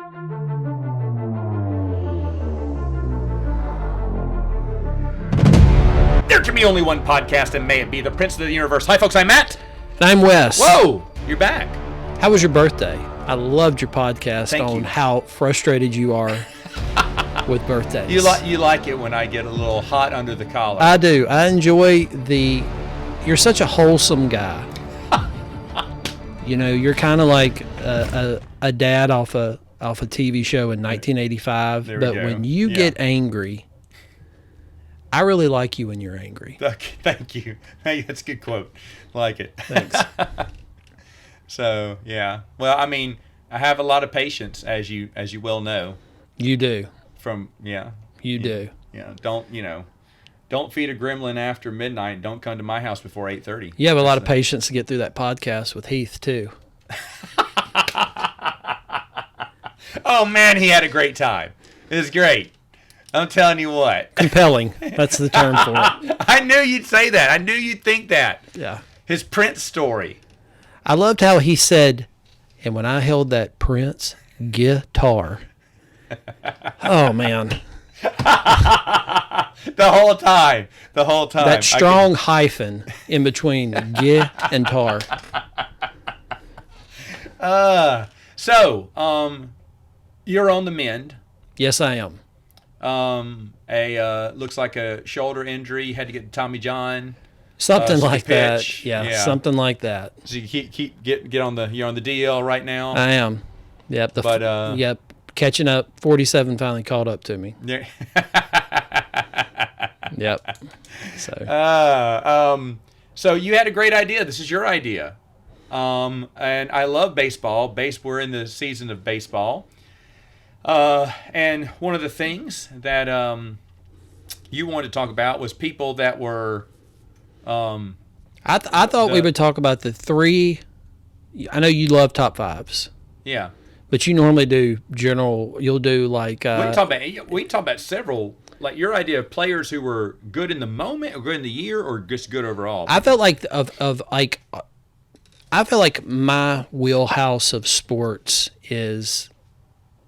There can be only one podcast, and may it be the Prince of the Universe. Hi, folks. I'm Matt. And I'm Wes. Whoa, you're back. How was your birthday? I loved your podcast Thank on you. how frustrated you are with birthdays. You like it when I get a little hot under the collar. I do. I enjoy you're such a wholesome guy. You're kind of like a dad off a TV show in 1985. There we But go. when you get angry, I really like you when you're angry. Okay, thank you. Hey, that's a good quote. Like it. Thanks. So, yeah. Well, I mean, I have a lot of patience, as you well know. You do. You do. Yeah. Don't feed a gremlin after midnight. Don't come to my house before 8:30. You have a lot of patience to get through that podcast with Heath, too. Oh, man, he had a great time. It was great. I'm telling you what. Compelling. That's the term for it. I knew you'd say that. I knew you'd think that. Yeah. His Prince story. I loved how he said, and when I held that Prince guitar. Oh, man. The whole time. That strong hyphen in between guitar. So, you're on the mend. Yes, I am. Looks like a shoulder injury. You had to get to Tommy John. Something so like you pitch. that. Yeah, something like that. So you get on the you're on the DL right now. I am. Yep. Yep. Catching up. 47 finally caught up to me. Yeah. Yep. So. So you had a great idea. This is your idea. And I love baseball. We're in the season of baseball. And one of the things that you wanted to talk about was people that were. I thought we would talk about the three. I know you love top fives. Yeah. But you normally do general. You'll do like. We can talk about several. Like your idea of players who were good in the moment, or good in the year, or just good overall. I felt like I feel like my wheelhouse of sports is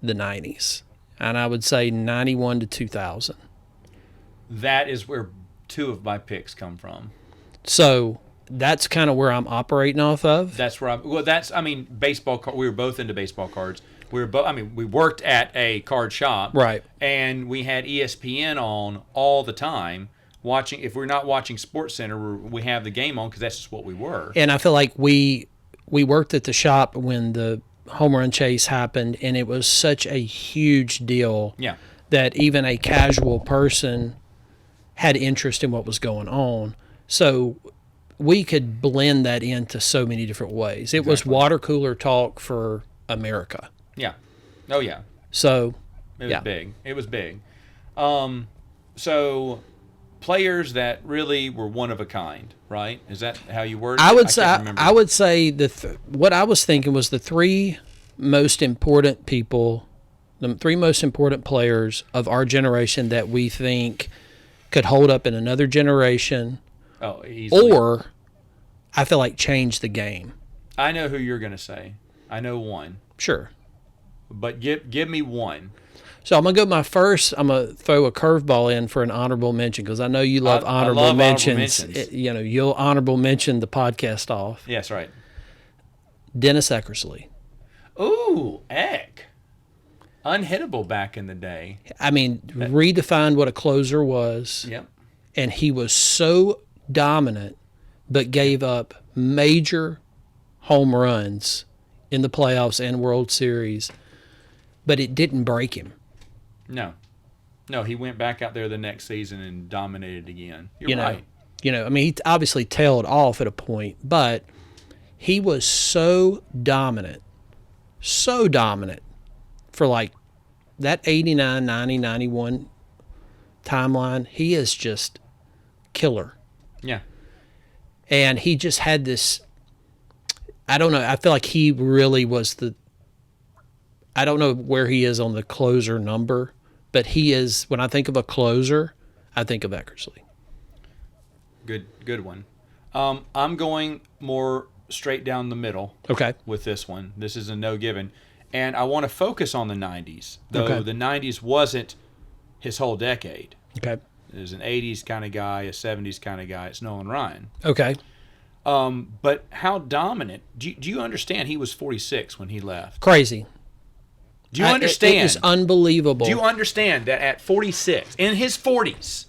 the 90s, and I would say 91 to 2000. That is where two of my picks come from. So that's kind of where I'm operating off of. That's where baseball. We were both into baseball cards. We worked at a card shop, Right. And we had ESPN on all the time. Watching, if we're not watching Sports Center, we have the game on because that's just what we were. And I feel like we worked at the shop when the home run chase happened, and it was such a huge deal. Yeah. That even a casual person had interest in what was going on. So we could blend that into so many different ways. It was water cooler talk for America. Yeah. Oh, yeah. So It was big. It was big. So players that really were one of a kind, right? Is that how you worded it? I would say what I was thinking was the three most important people, the three most important players of our generation that we think could hold up in another generation. Oh, easily. Or I feel like change the game. I know who you're going to say. I know one. Sure. But give me one. So I'm going to go my first. I'm going to throw a curveball in for an honorable mention because I know you love honorable mentions. You'll honorable mention the podcast off. Yes, right. Dennis Eckersley. Ooh, Eck. Unhittable back in the day. I mean, redefined what a closer was. Yep. And he was so dominant, but gave up major home runs in the playoffs and World Series, but it didn't break him. No, he went back out there the next season and dominated again. You're right. He obviously tailed off at a point, but he was so dominant for like that 89, 90, 91 timeline. He is just killer. Yeah. And he just had this, I don't know, I feel like he really was I don't know where he is on the closer number, but he is, when I think of a closer, I think of Eckersley. Good one. I'm going more straight down the middle. Okay. With this one. This is a no given. And I want to focus on the 90s, though Okay. the 90s wasn't his whole decade. Okay. There's an 80s kind of guy, a 70s kind of guy. It's Nolan Ryan. Okay. But how dominant? Do you understand he was 46 when he left? Crazy. Do you understand? It is unbelievable. Do you understand that at 46, in his 40s,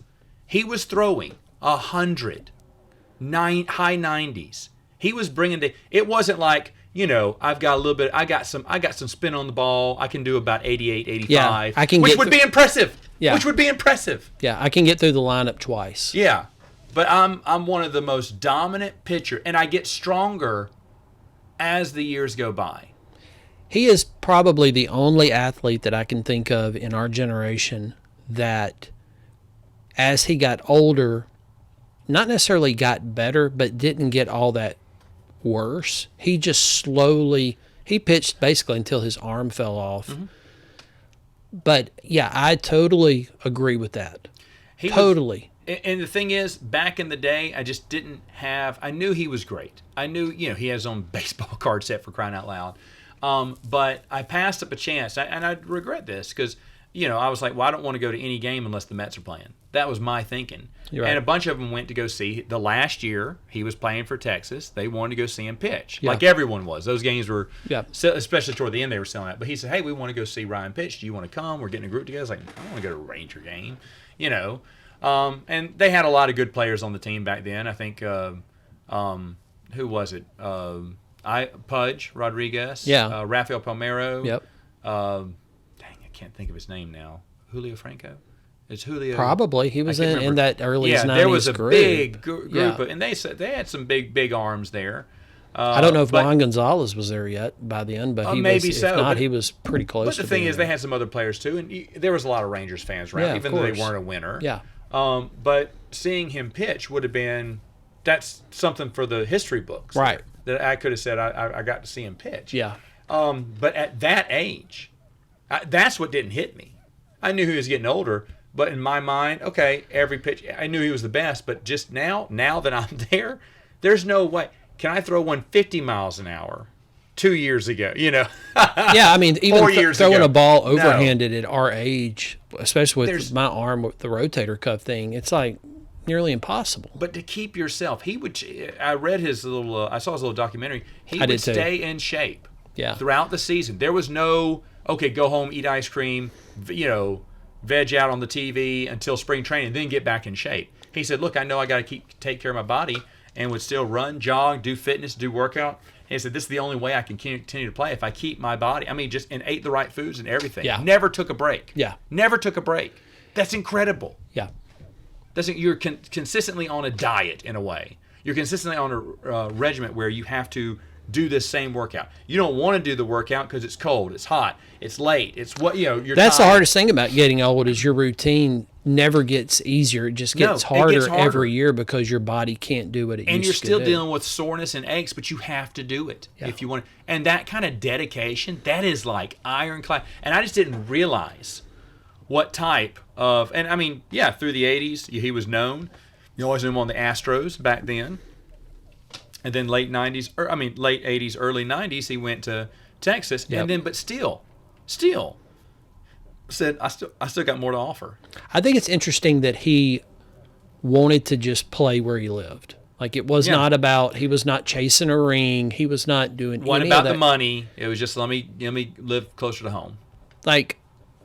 he was throwing 100, high 90s. He was bringing it wasn't like, I've got a little bit, I got some spin on the ball. I can do about 88, 85, Yeah, I can which get would be impressive. Yeah. Which would be impressive. Yeah, I can get through the lineup twice. Yeah. But I'm one of the most dominant pitcher, and I get stronger as the years go by. He is probably the only athlete that I can think of in our generation that, as he got older, not necessarily got better, but didn't get all that worse. He just slowly, he pitched basically until his arm fell off. Mm-hmm. But yeah, I totally agree with that. Totally. And the thing is, back in the day, I just didn't have. I knew he was great. I knew, he had his own baseball card set for crying out loud. But I passed up a chance, and I regret this because, I was like, well, I don't want to go to any game unless the Mets are playing. That was my thinking. You're right. And a bunch of them went to go see. The last year he was playing for Texas, they wanted to go see him pitch, like everyone was. Those games were, especially toward the end, they were selling out. But he said, hey, we want to go see Ryan pitch. Do you want to come? We're getting a group together. I was like, I don't want to go to a Ranger game, And they had a lot of good players on the team back then. I think, who was it? Pudge Rodriguez. Yeah. Rafael Palmeiro. Yep. Dang, I can't think of his name now. Julio Franco. It's Julio. Probably he was in that early 90s there was a group. big group, and they said they had some big arms there. I don't know if Juan Gonzalez was there yet by the end, but he maybe was, so. If not, but he was pretty close. But the thing is, they had some other players too, and there was a lot of Rangers fans around, even though they weren't a winner. Yeah. But seeing him pitch would have been that's something for the history books, right? That I could have said I got to see him pitch. Yeah. But at that age, that's what didn't hit me. I knew he was getting older. But in my mind, okay, every pitch, I knew he was the best. But just now that I'm there, there's no way. Can I throw one 50 miles an hour 2 years ago? Yeah, I mean, even 4 years throwing ago. a ball overhanded at our age, especially with my arm with the rotator cuff thing, it's like nearly impossible. But to keep yourself, I read his little, I saw his little documentary. He would stay in shape throughout the season. There was no, okay, go home, eat ice cream, veg out on the TV until spring training, then get back in shape. He said, look, I know I got to take care of my body, and would still run, jog, do fitness, do workout. And he said, this is the only way I can continue to play if I keep my body. I mean, and ate the right foods and everything. Yeah. Never took a break. Yeah. Never took a break. That's incredible. Yeah. You're consistently on a diet in a way. You're consistently on a regimen where you have to do this same workout. You don't want to do the workout because it's cold, it's hot, it's late, it's what you're That's tired. The hardest thing about getting old is your routine never gets easier. It just gets harder every year because your body can't do what it used to do. And you're still dealing with soreness and aches, but you have to do it if you want to. And that kind of dedication, that is like ironclad. And I just didn't realize what type of, and I mean, through the 80s, he was known. You always knew him on the Astros back then. And then late 80s, early 90s, he went to Texas. Yep. And then, but still said, I still got more to offer. I think it's interesting that he wanted to just play where he lived. Like, it was not about, he was not chasing a ring. He was not doing Wasn't any about of that. the money. It was just, let me live closer to home. Like,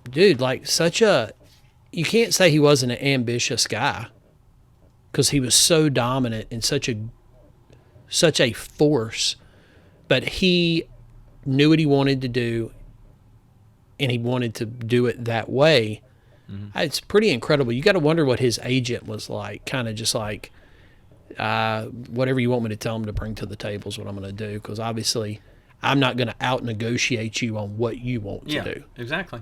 dude, like you can't say he wasn't an ambitious guy because he was so dominant and such a force, but he knew what he wanted to do, and he wanted to do it that way. Mm-hmm. It's pretty incredible. You got to wonder what his agent was like, kind of just like, whatever you want me to tell him to bring to the table is what I'm going to do, because obviously I'm not going to out-negotiate you on what you want to do. Exactly.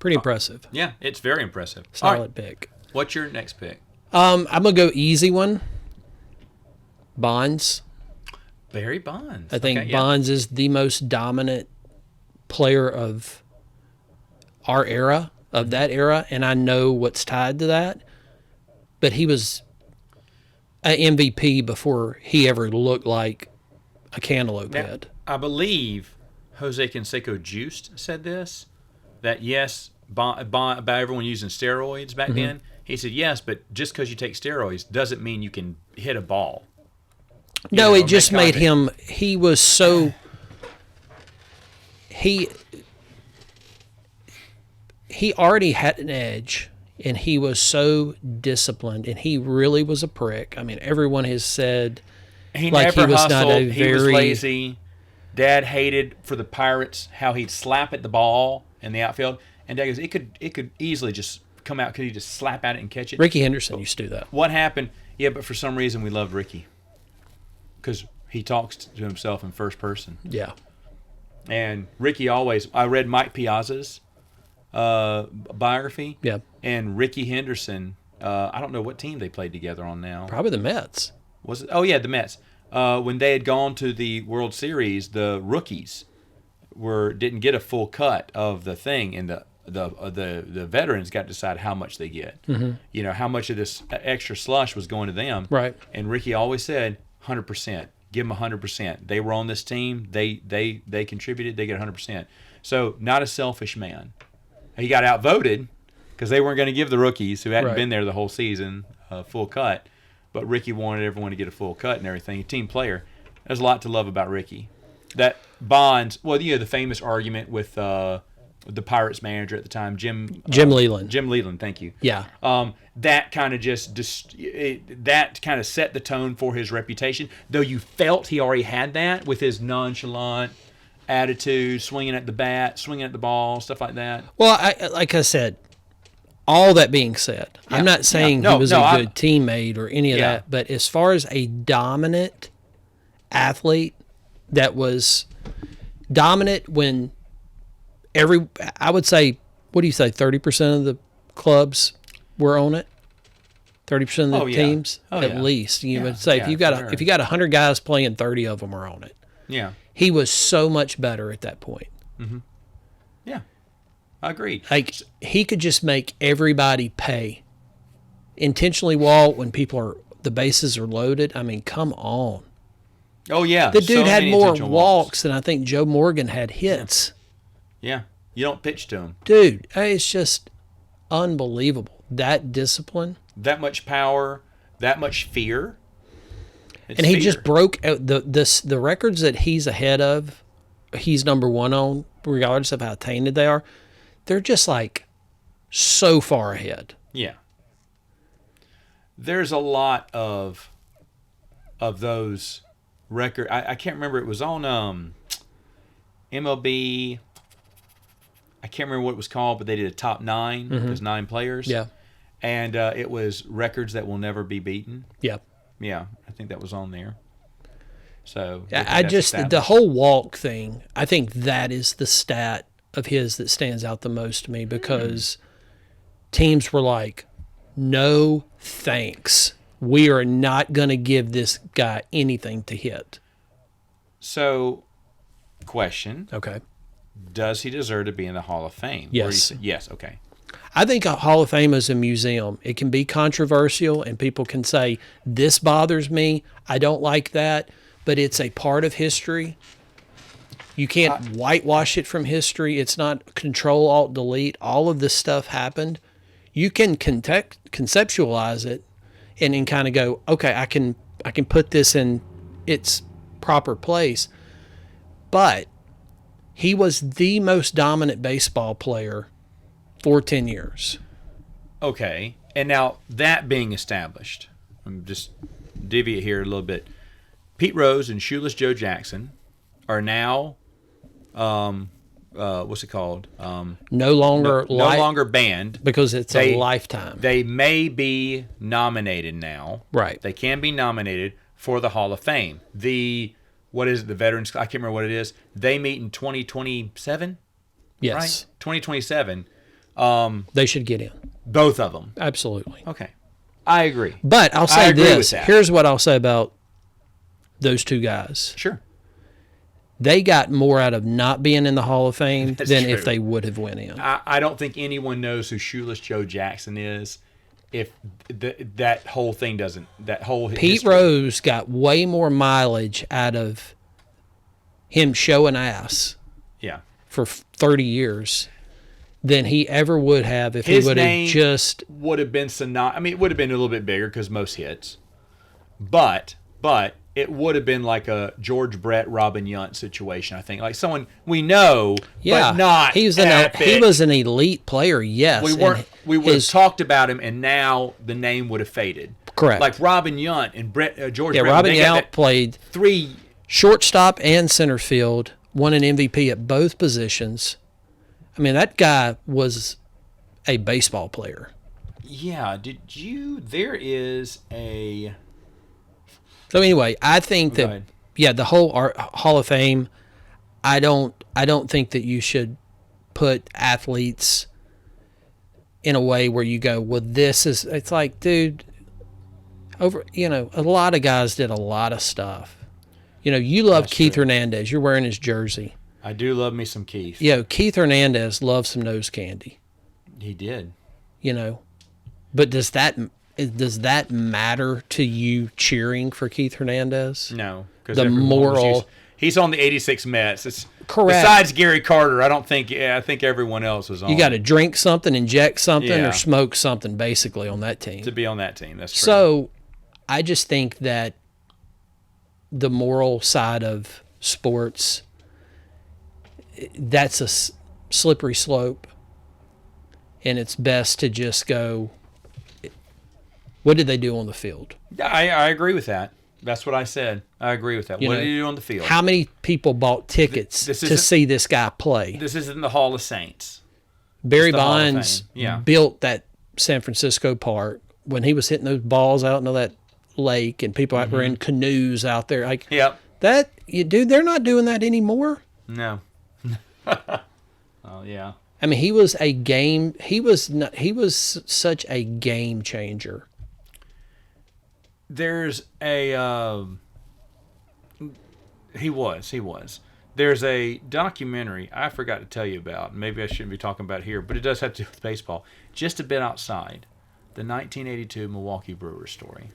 Pretty impressive. Yeah, it's very impressive. Solid pick. What's your next pick? I'm going to go easy one. Bonds. Barry Bonds. I think Bonds is the most dominant player of our era, of that era, and I know what's tied to that. But he was an MVP before he ever looked like a cantaloupe head. I believe Jose Canseco Juiced said this, that yes, by everyone using steroids back then, he said yes, but just because you take steroids doesn't mean you can hit a ball. No, it just made contact. him. He was so. He already had an edge, and he was so disciplined, and he really was a prick. I mean, everyone has said He like never he was hustled. not a He was very- lazy. Dad hated for the Pirates how he'd slap at the ball in the outfield, and Dad goes, it could easily just come out. Could he just slap at it and catch it? Ricky Henderson used to do that. What happened? Yeah, but for some reason we loved Ricky because he talks to himself in first person. Yeah, And Ricky always. I read Mike Piazza's biography. yeah, And Ricky Henderson. I don't know what team they played together on now. probably the Mets. Was it? Oh yeah, the Mets. When they had gone to the World Series, the rookies didn't get a full cut of the thing, and the veterans got to decide how much they get. Mm-hmm. You know, how much of this extra slush was going to them. Right. And Ricky always said 100%. Give them 100%. They were on this team. They contributed. They get 100%. So not a selfish man. He got outvoted because they weren't going to give the rookies who hadn't Right. been there the whole season a full cut. But Ricky wanted everyone to get a full cut and everything. A team player. There's a lot to love about Ricky. That bonds. Well, you know the famous argument with the Pirates manager at the time, Jim Leland. Jim Leland. Thank you. Yeah. That kind of that kind of set the tone for his reputation. Though you felt he already had that with his nonchalant attitude, swinging at the bat, swinging at the ball, stuff like that. Well, like I said, all that being said, I'm not saying No, he was no, a good teammate or any of Yeah. that, but as far as a dominant athlete that was dominant when I would say, what do you say, 30% of the clubs were on it? 30% of the Oh, yeah. teams? Oh, at yeah. least. You Yeah, would say yeah, if you got for sure. if you got 100 guys playing, 30 of them are on it. Yeah, He was so much better at that point. yeah, I agree. Like he could just make everybody pay. Intentionally walk when the bases are loaded. I mean, come on. Oh yeah, The dude so had many more intentional walks than I think Joe Morgan had hits. Yeah, you don't pitch to him. Dude, it's just unbelievable. That discipline. That much power, that much fear. It's And he fear. just broke out the records that he's ahead of, he's number one on, regardless of how tainted they are. They're just like so far ahead. Yeah. There's a lot of those record. I can't remember. It was on MLB. I can't remember what it was called, but they did a top 9. It was 9 players. Yeah. And it was records that will never be beaten. Yeah. Yeah, I think that was on there. So I just the whole walk thing. I think that is the stat of his that stands out the most to me because teams were like, "No, thanks. We are not going to give this guy anything to hit." So, question: Okay. does he deserve to be in the Hall of Fame? Yes. Or you say- yes. Okay. I think a Hall of Fame is a museum. It can be controversial, and people can say, "This bothers me. I don't like that," but it's a part of history. You can't whitewash it from history. It's not Control Alt Delete. All of this stuff happened. You can conceptualize it, and kind of go, okay, I can put this in its proper place. But he was the most dominant baseball player for 10 years. Okay. And now that being established, I'm just deviate here a little bit. Pete Rose and Shoeless Joe Jackson are now, what's it called? No longer No longer banned. because it's They- a lifetime. They may be nominated now. Right. They can be nominated for the Hall of Fame. What is it? The Veterans? I can't remember what it is. They meet in 2027, Yes. right? 2027. They should get in. Both of them. Absolutely. Okay. I agree. But I'll say agree with this. that. Here's what I'll say about those two guys. Sure. They got more out of not being in the Hall of Fame That's than true. if they would have went in. I don't think anyone knows who Shoeless Joe Jackson is if that whole thing doesn't. That whole Pete history. Rose got way more mileage out of him showing ass for 30 years than he ever would have if His he would have name just. would have been I mean, it would have been a little bit bigger because most hits, but it would have been like a George Brett, Robin Yount situation. I think like someone we know, Yeah, but not he was epic. he was an elite player. Yes, We and weren't. We would have his- talked about him, and now the name would have faded. Correct. Like Robin Yount and George. Yeah, Brett, Robin they got Yount that played three. shortstop and center field, won an MVP at both positions. I mean, that guy was a baseball player. Yeah. Did you? There is a. So anyway, I think Go that ahead. the whole Hall of Fame. I don't think that you should put athletes in a way where you go, well, this is. It's like, dude, a lot of guys did a lot of stuff. You love That's Keith true. Hernandez. You're wearing his jersey. I do love me some Keith. Keith Hernandez loves some nose candy. He did. But does that matter to you cheering for Keith Hernandez? No, because The moral. He's on the '86 Mets. It's Correct. Besides Gary Carter, I don't think. I think everyone else was on. You got to drink something, inject something, Yeah. or smoke something, basically, on that team. to be on that team. That's true. So, I just think that the moral side of sports, that's a slippery slope, and it's best to just go, what did they do on the field? I agree with that. That's what I said. I agree with that. What did he do on the field? How many people bought tickets This to isn't- see this guy play? This isn't the Hall of Saints. Barry the Hall of Bonds Fame. Yeah. built that San Francisco park when he was hitting those balls out into that lake, and people were in canoes out there. Like Yep. that, dude, they're not doing that anymore. No. Oh yeah. I mean, he was a game. He was not, he was such a game changer. There's a. He was. There's a documentary I forgot to tell you about. Maybe I shouldn't be talking about it here, but it does have to do with baseball. Just a bit outside, the 1982 Milwaukee Brewers story.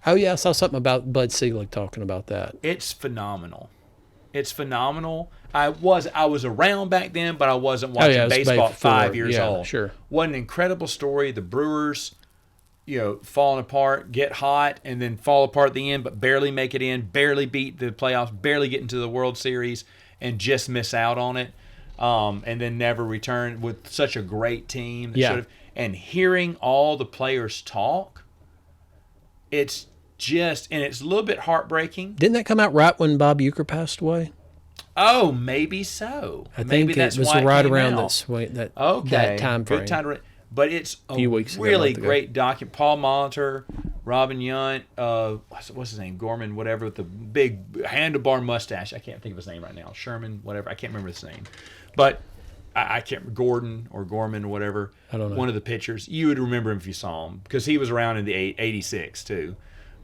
Oh yeah, I saw something about Bud Selig talking about that. It's phenomenal. It's phenomenal. I was around back then, but I wasn't watching it was baseball at before. 5 years Yeah, old. sure. What an incredible story. The Brewers, falling apart, get hot, and then fall apart at the end, but barely make it in, barely beat the playoffs, barely get into the World Series, and just miss out on it, and then never return with such a great team. That Yeah. should've- and hearing all the players talk, it's and it's a little bit heartbreaking. Didn't that come out right when Bob Uecker passed away? Oh, maybe so. I Maybe think that's it was why right came around out. that Okay, that time frame. Good time to but it's a Few weeks ago, really month ago. great document. Paul Molitor, Robin Yount, what's his name? Gorman, whatever, with the big handlebar mustache. I can't think of his name right now. Sherman, whatever. I can't remember his name. But I can't Gordon or Gorman or whatever. I don't know. One of the pitchers. You would remember him if you saw him because he was around in the 86 too.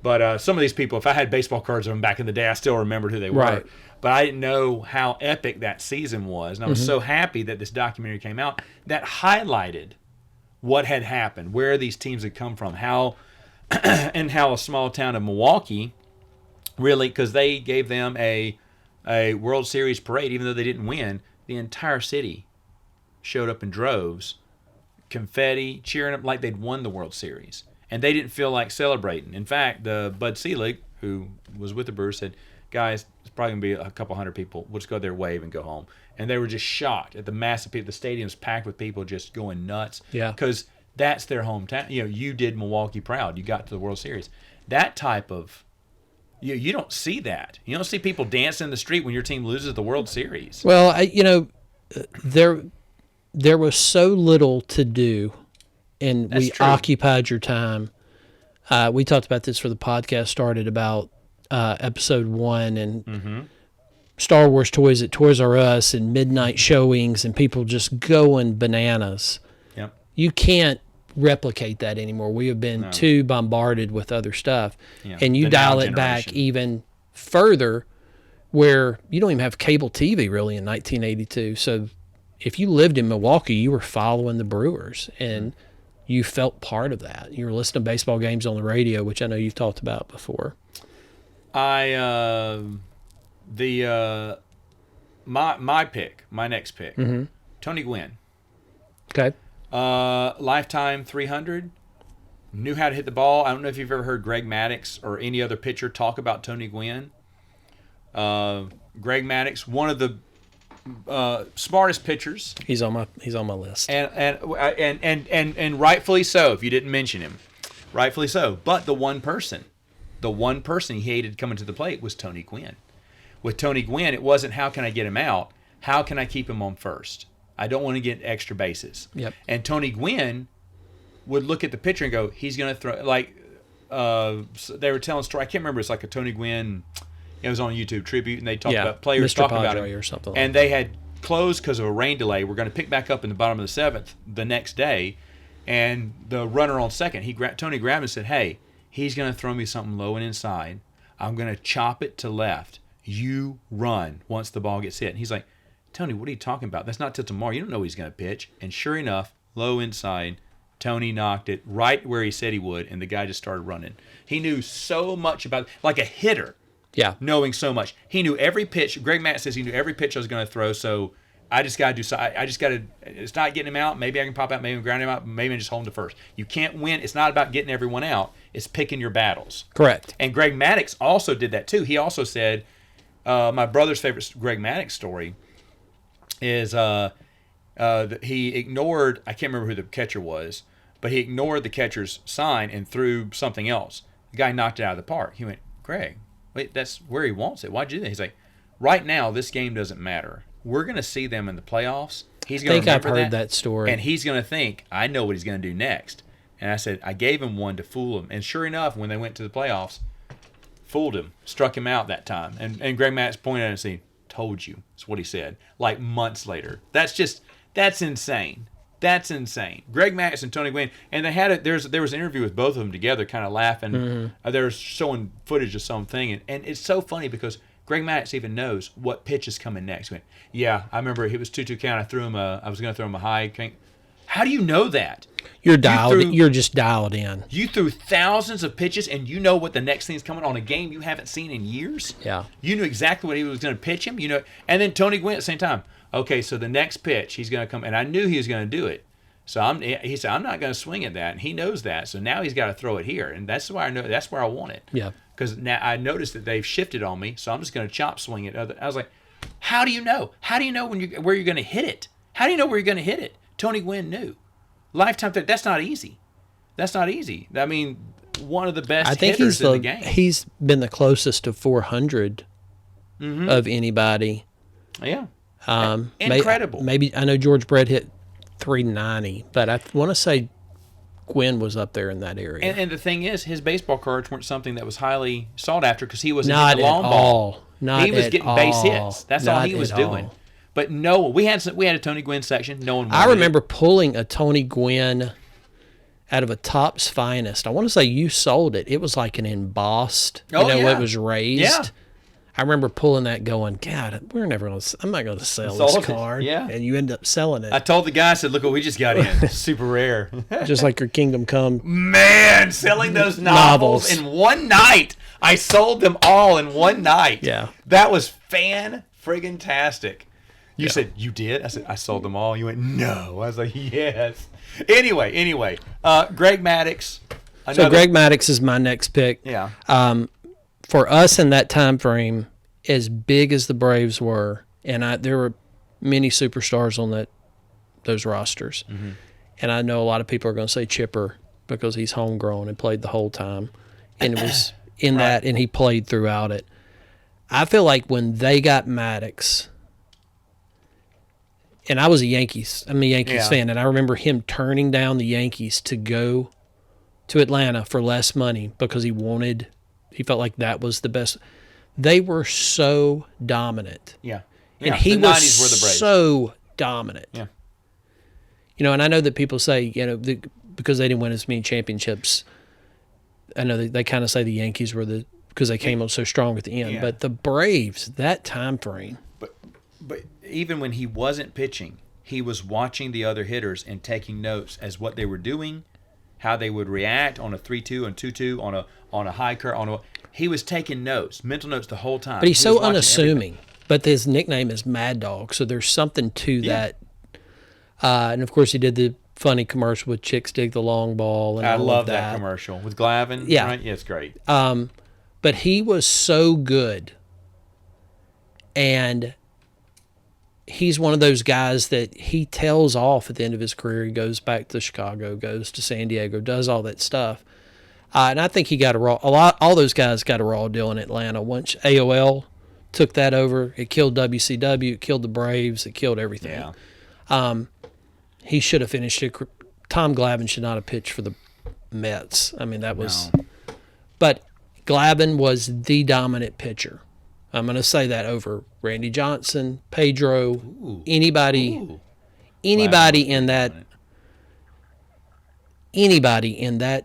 But some of these people, if I had baseball cards of them back in the day, I still remembered who they were. Right. But I didn't know how epic that season was. And I was Mm-hmm. so happy that this documentary came out that highlighted what had happened, where these teams had come from, how and how a small town of Milwaukee really, because they gave them a World Series parade, even though they didn't win, the entire city showed up in droves, confetti, cheering them like they'd won the World Series. And they didn't feel like celebrating. In fact, Bud Selig, who was with the Brewers, said, guys, it's probably going to be a couple hundred people. We'll just go there, wave, and go home. And they were just shocked at the massive people. The stadium's packed with people just going nuts. Yeah. Because that's their hometown. You did Milwaukee proud. You got to the World Series. That type of you don't see that. You don't see people dancing in the street when your team loses the World Series. Well, there was so little to do, and That's we true. occupied your time. We talked about this for the podcast started about episode 1 and Mm-hmm. Star Wars toys at Toys R Us and midnight showings and people just going bananas. Yep. You can't replicate that anymore. We have been too bombarded with other stuff. Yeah, And you the dial now it back generation. even further where you don't even have cable TV really in 1982. So if you lived in Milwaukee, you were following the Brewers and you felt part of that. You were listening to baseball games on the radio, which I know you've talked about before. my pick, my next pick, Tony Gwynn. Okay. Lifetime 300. Knew how to hit the ball. I don't know if you've ever heard Greg Maddux or any other pitcher talk about Tony Gwynn. Greg Maddux, one of the smartest pitchers, He's on my list. and rightfully so. If you didn't mention him, rightfully so. But the one person he hated coming to the plate was Tony Gwynn. With Tony Gwynn, it wasn't how can I get him out, how can I keep him on first. I don't want to get extra bases. Yep. And Tony Gwynn would look at the pitcher and go, he's going to throw, like, they were telling a story. I can't remember. It's like a Tony Gwynn, it was on YouTube tribute, and they talked about players Mr. talking Padre about him. or something and they had closed because of a rain delay. We're going to pick back up in the bottom of the seventh the next day. And the runner on second, Tony grabbed him and said, hey, he's going to throw me something low and inside. I'm going to chop it to left. You run once the ball gets hit. And he's like, Tony, what are you talking about? That's not till tomorrow. You don't know he's going to pitch. And sure enough, low inside, Tony knocked it right where he said he would, and the guy just started running. He knew so much about, like a hitter, knowing so much. He knew every pitch. Greg Matt says he knew every pitch I was going to throw, so I just got to do, it's not getting him out. Maybe I can pop out, maybe I can ground him out, maybe I just hold him to first. You can't win. It's not about getting everyone out. It's picking your battles. Correct. And Greg Maddux also did that too. He also said, my brother's favorite Greg Maddux story is he ignored, I can't remember who the catcher was, but he ignored the catcher's sign and threw something else. The guy knocked it out of the park. He went, Greg, wait, that's where he wants it. Why'd you do that? He's like, right now, this game doesn't matter. We're going to see them in the playoffs. He's going to remember I've heard that story. And he's going to think, I know what he's going to do next. And I said, I gave him one to fool him. And sure enough, when they went to the playoffs, fooled him, struck him out that time. And Greg Maddux pointed at him and said, told you. That's what he said. Like months later. That's insane. That's insane. Greg Maddux and Tony Gwynn, and they had there was an interview with both of them together, kind of laughing. Mm-hmm. They were showing footage of something, and it's so funny because Greg Maddux even knows what pitch is coming next. He went, yeah, I remember it was 2-2 count. I was going to throw him a high. How do you know that? You're dialed. You're just dialed in. You threw thousands of pitches, and you know what the next thing's coming on a game you haven't seen in years. Yeah, you knew exactly what he was going to pitch him. And then Tony Gwynn at the same time. Okay, so the next pitch he's going to come, and I knew he was going to do it. So he said, I'm not going to swing at that, and he knows that. So now he's got to throw it here, and that's why I know that's where I want it. Yeah. Because now I noticed that they've shifted on me, so I'm just going to chop swing it. I was like, how do you know? How do you know where you're going to hit it? How do you know where you're going to hit it? Tony Gwynn knew. Lifetime, that's not easy. That's not easy. I mean, one of the best hitters in the game. He's been the closest to 400 of anybody. Yeah. Incredible. Maybe I know George Brett hit 390, but I want to say Gwynn was up there in that area. And the thing is, his baseball cards weren't something that was highly sought after because he wasn't hitting the long ball. He was getting base hits. That's all he was doing. But no, we had a Tony Gwynn section. No one. I remember pulling a Tony Gwynn out of a Topps Finest. I want to say you sold it. It was like an embossed. It was raised. Yeah. I remember pulling that, going, God, I'm not going to sell this card. Yeah. And you end up selling it. I told the guy, I said, look what we just got in. Super rare. Just like your Kingdom Come. Man, selling those novels in one night. I sold them all in one night. Yeah. That was fan-friggin-tastic. You said, you did? I said, I sold them all. You went, no. I was like, yes. Anyway, Greg Maddux. So Greg Maddux is my next pick. Yeah. For us in that time frame, as big as the Braves were, and there were many superstars on those rosters. Mm-hmm. And I know a lot of people are going to say Chipper because he's homegrown and played the whole time. And it was in that, and he played throughout it. I feel like when they got Maddux, and I'm a Yankees fan, and I remember him turning down the Yankees to go to Atlanta for less money because he felt like that was the best. They were so dominant. Yeah. And he was so dominant. Yeah. And I know that people say, because they didn't win as many championships, I know they kind of say the Yankees were because they came up so strong at the end. Yeah. But the Braves, that time frame. But even when he wasn't pitching, he was watching the other hitters and taking notes as what they were doing, how they would react on a 3-2 and 2-2 on a high curve. He was taking notes, mental notes the whole time. But he's so unassuming. but his nickname is Mad Dog, so there's something to that. And of course, he did the funny commercial with Chicks Dig the Long Ball, and I all love of that commercial with Glavin. Yeah. Right? Yeah, it's great. But he was so good, and he's one of those guys that he tails off at the end of his career. He goes back to Chicago, goes to San Diego, does all that stuff. And I think he got all those guys got a raw deal in Atlanta. Once AOL took that over, it killed WCW, it killed the Braves, it killed everything. Yeah. He should have finished it. Tom Glavine should not have pitched for the Mets. I mean, that was. No. But Glavine was the dominant pitcher. I'm going to say that over Randy Johnson, Pedro, anybody in that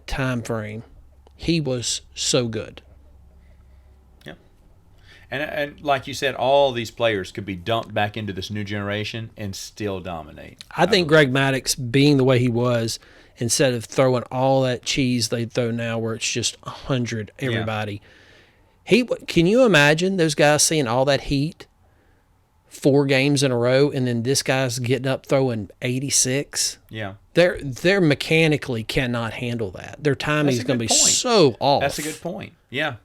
time frame. He was so good. Yeah. And like you said, all these players could be dumped back into this new generation and still dominate. I think Greg Maddux, being the way he was, instead of throwing all that cheese they throw now where it's just 100 everybody. Can you imagine those guys seeing all that heat 4 games in a row, and then this guy's getting up throwing 86? Yeah. They're mechanically cannot handle that. Their timing is going to be so off. That's a good point. Yeah.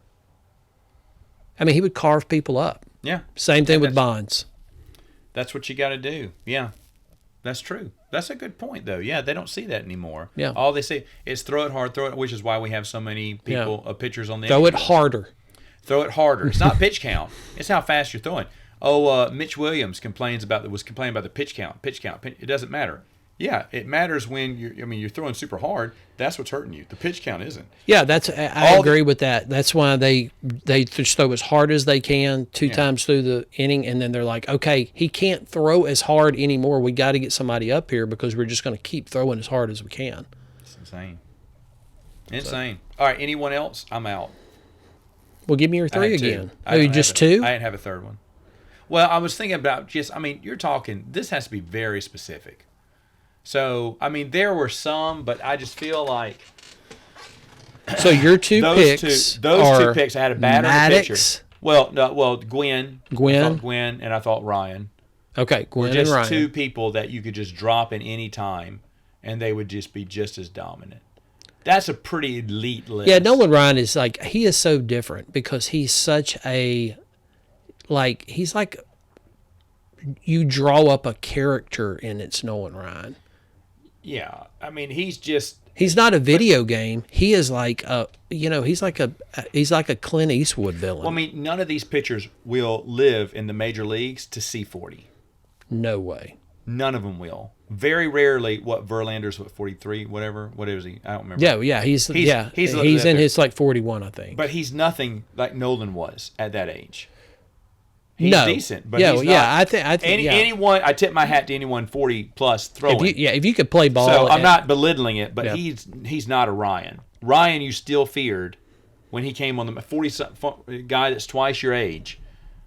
I mean, he would carve people up. Yeah. Same thing with Bonds. That's what you got to do. Yeah. That's true. That's a good point, though. Yeah, they don't see that anymore. Yeah. All they see is throw it hard, which is why we have so many people, pitchers on the Throw it harder. Throw it harder. It's not pitch count. It's how fast you're throwing. Mitch Williams was complaining about the pitch count. It doesn't matter. Yeah, it matters when you're throwing super hard. That's what's hurting you. The pitch count isn't. Yeah, I agree with that. That's why they just throw as hard as they can 2 times through the inning, and then they're like, okay, he can't throw as hard anymore. We got to get somebody up here because we're just going to keep throwing as hard as we can. It's insane. All right, anyone else? I'm out. Well, give me your 3 again. Just 2? I didn't have a third one. Well, I was thinking about you're talking, this has to be very specific. So, there were some, but I just feel like. So your 2 picks those 2 picks, I had a batter and a pitcher. Maddux. Well, Gwen. I thought Gwen, and I thought Ryan. Okay, Gwen were just and Ryan. 2 people that you could just drop in any time, and they would just be just as dominant. That's a pretty elite list. Yeah, Nolan Ryan is he is so different because he's such a, he's like, you draw up a character and it's Nolan Ryan. Yeah, he's not a video game. He is he's like a Clint Eastwood villain. Well, none of these pitchers will live in the major leagues to see 40. No way. None of them will. Very rarely. Verlander's 43, whatever. What is he? I don't remember. Yeah, he's in his 41, I think. But he's nothing like Nolan was at that age. He's decent, but he's not. I think anyone. I tip my hat to anyone 40 plus throwing. If you could play ball. So I'm not belittling it, but he's not a Ryan. Ryan, you still feared when he came on the 40 guy that's twice your age.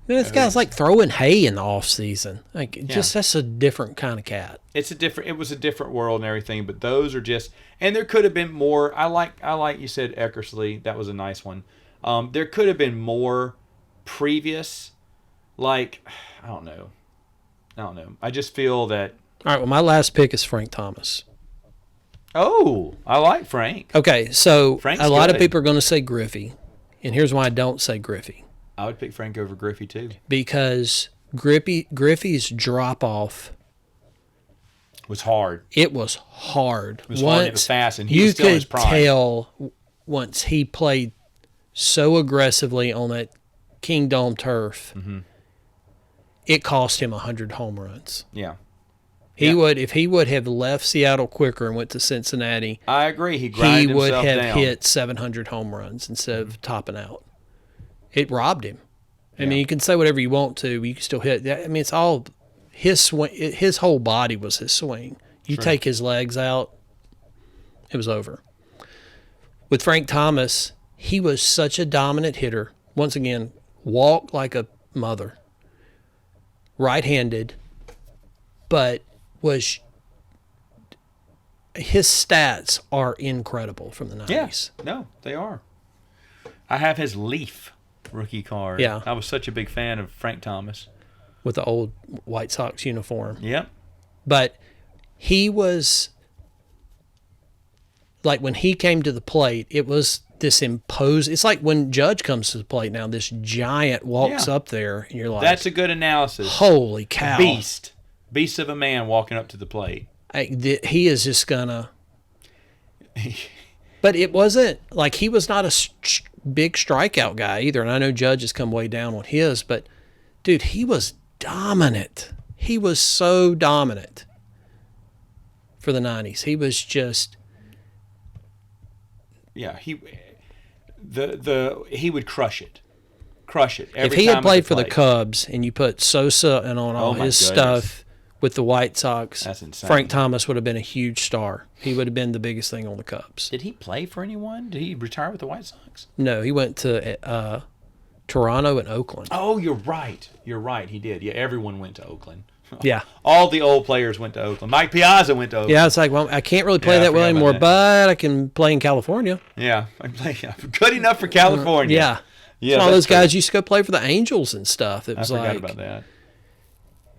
Man, this guy's like throwing hay in the off season. That's a different kind of cat. It was a different world and everything, but those are just, and there could have been more. I like you said Eckersley. That was a nice one. There could have been more previous. I don't know. I just feel that. All right. Well, my last pick is Frank Thomas. Oh, I like Frank. Okay, so Frank's a lot of good. people are going to say Griffey, and here's why I don't say Griffey. I would pick Frank over Griffey too. Because Griffey's drop off was hard. It was hard. It was hard. It was fast, and he was still in his prime. You could tell once he played so aggressively on that King Dome turf. Mm-hmm. It cost him 100 home runs. Yeah. If he would have left Seattle quicker and went to Cincinnati. I agree. He would have down. Hit 700 home runs instead of topping out. It robbed him. I mean, you can say whatever you want to, but you can still hit. I mean, it's all his swing. His whole body was his swing. You take his legs out, it was over. With Frank Thomas, he was such a dominant hitter. Once again, walked like a mother. Right-handed, but his stats are incredible from the 90s. Yes, no, they are. I have his Leaf rookie card. Yeah. I was such a big fan of Frank Thomas. with the old White Sox uniform. Yep. But he was like when he came to the plate, it was this it's like when Judge comes to the plate now, this giant walks Yeah. up there and you're like, That's a good analysis. holy cow. Beast of a man walking up to the plate. He is just gonna. But it wasn't like he was not a big strikeout guy either. And I know Judge has come way down on his, but dude, he was dominant. He was so dominant for the 90s. He was just. Yeah, he would crush it. If he had played for the Cubs and you put Sosa and on all Oh, my his goodness. stuff with the White Sox, That's insane. Frank Thomas would have been a huge star. He would have been the biggest thing on the Cubs. Did he play for anyone? Did he retire with the White Sox? No, he went to Toronto and Oakland. Oh, you're right. He did. Yeah, everyone went to Oakland. Yeah. All the old players went to Oakland. Mike Piazza went to Oakland. Yeah, it's like, well, I can't really play Yeah, I that well forgot anymore, about but I can play in California. Yeah. Good enough for California. Yeah. Yeah. All that's those true. guys used to go play for the Angels and stuff. It I was forgot like, about that.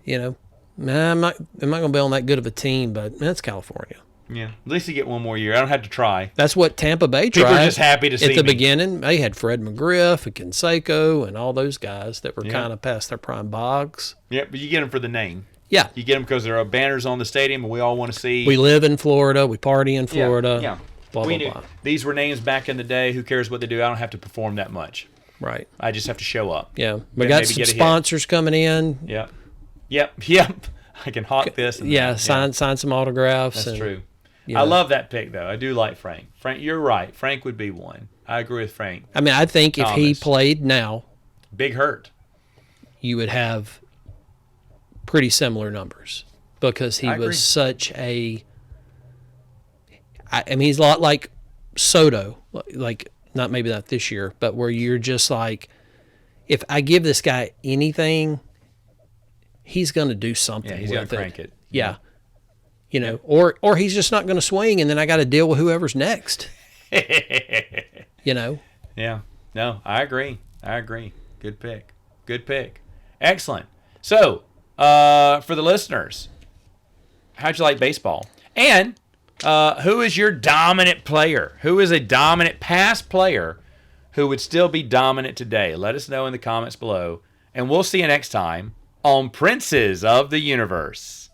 you know, nah, I'm not going to be on that good of a team, but that's California. Yeah. At least you get one more year. I don't have to try. That's what Tampa Bay tried. People are just happy to see at the me. beginning. They had Fred McGriff and Canseco and all those guys that were Yeah. kind of past their prime. Boggs. Yeah, but you get them for the name. Yeah, You get them because there are banners on the stadium, and we all want to see. we live in Florida. We party in Yeah, Florida. Yeah. Blah We blah knew- blah. These were names back in the day. Who cares what they do? I don't have to perform that much. Right. I just have to show up. Yeah. We Maybe got some get a hit. sponsors coming in. Yep. I can hawk this. And Yeah, that. sign some autographs. That's and, true. you I know. love that pick, though. I do like Frank. Frank, you're right. Frank would be one. I agree with Frank. I mean, I think if he Thomas. played now, Big hurt. you would have pretty similar numbers because he I agree. was such a. I mean, he's a lot like Soto, like not maybe not this year, but where you're just like, if I give this guy anything, he's going to do something. Yeah, he's going with to crank it. Yeah. You know, or he's just not going to swing, and then I got to deal with whoever's next. You know. Yeah. No, I agree. Good pick. Excellent. So, for the listeners, how'd you like baseball? And who is your dominant player? Who is a dominant past player who would still be dominant today? Let us know in the comments below. And we'll see you next time on Princes of the Universe.